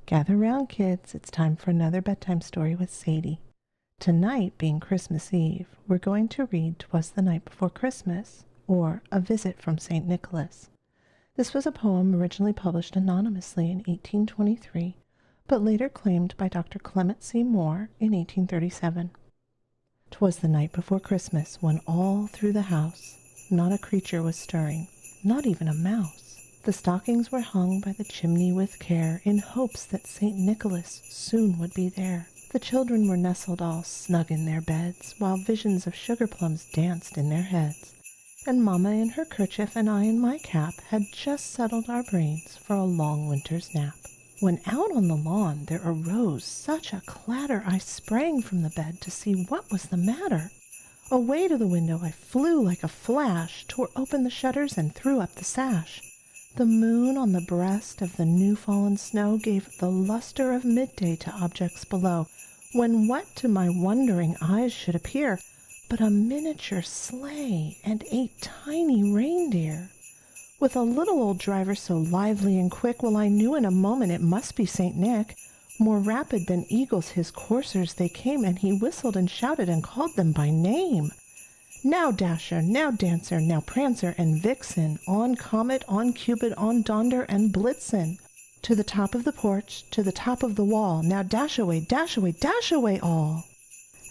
Gather round, kids. It's time for another bedtime story with Sadie. Tonight, being Christmas Eve, we're going to read "Twas the Night Before Christmas," or A Visit from St. Nicholas. This was a poem originally published anonymously in 1823, but later claimed by Dr. Clement C. Moore in 1837. 'Twas the night before Christmas, when all through the house not a creature was stirring, not even a mouse. The stockings were hung by the chimney with care, in hopes that St. Nicholas soon would be there. The children were nestled all snug in their beds, while visions of sugar plums danced in their heads. And Mamma in her kerchief and I in my cap had just settled our brains for a long winter's nap. When out on the lawn there arose such a clatter, I sprang from the bed to see what was the matter. Away to the window I flew like a flash, tore open the shutters and threw up the sash. The moon on the breast of the new-fallen snow gave the luster of midday to objects below, when what to my wondering eyes should appear but a miniature sleigh and 8 tiny reindeer, with a little old driver so lively and quick, well, I knew in a moment it must be St. Nick. More rapid than eagles his coursers they came, and he whistled and shouted and called them by name. Now Dasher, now Dancer, now Prancer and Vixen, on Comet, on Cupid, on Donder and Blitzen, to the top of the porch, to the top of the wall, now dash away, dash away, dash away all.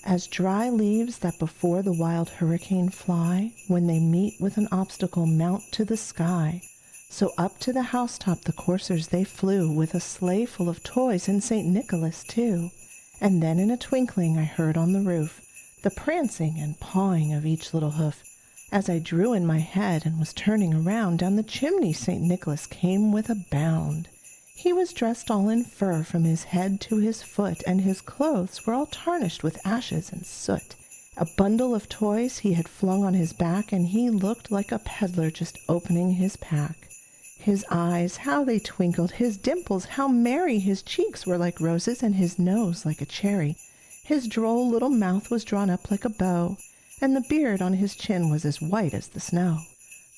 As dry leaves that before the wild hurricane fly, when they meet with an obstacle mount to the sky, so up to the housetop the coursers they flew, with a sleigh full of toys and St. Nicholas too. And then in a twinkling I heard on the roof the prancing and pawing of each little hoof. As I drew in my head and was turning around, down the chimney St. Nicholas came with a bound. He was dressed all in fur from his head to his foot, and his clothes were all tarnished with ashes and soot. A bundle of toys he had flung on his back, and he looked like a peddler just opening his pack. His eyes, how they twinkled, his dimples, how merry, his cheeks were like roses, and his nose like a cherry. His droll little mouth was drawn up like a bow, and the beard on his chin was as white as the snow.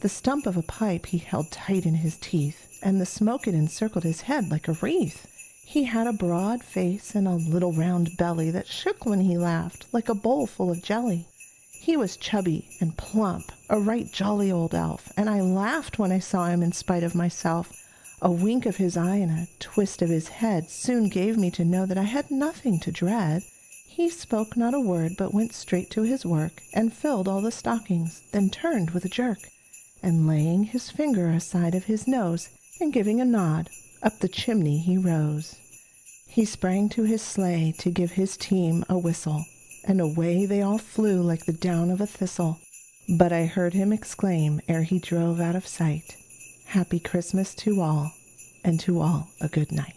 The stump of a pipe he held tight in his teeth, and the smoke it encircled his head like a wreath. He had a broad face and a little round belly that shook when he laughed, like a bowl full of jelly. He was chubby and plump, a right jolly old elf, and I laughed when I saw him in spite of myself. A wink of his eye and a twist of his head soon gave me to know that I had nothing to dread. He spoke not a word, but went straight to his work, and filled all the stockings, then turned with a jerk, and laying his finger aside of his nose, and giving a nod, up the chimney he rose. He sprang to his sleigh to give his team a whistle, and away they all flew like the down of a thistle. But I heard him exclaim, ere he drove out of sight, "Happy Christmas to all, and to all a good night."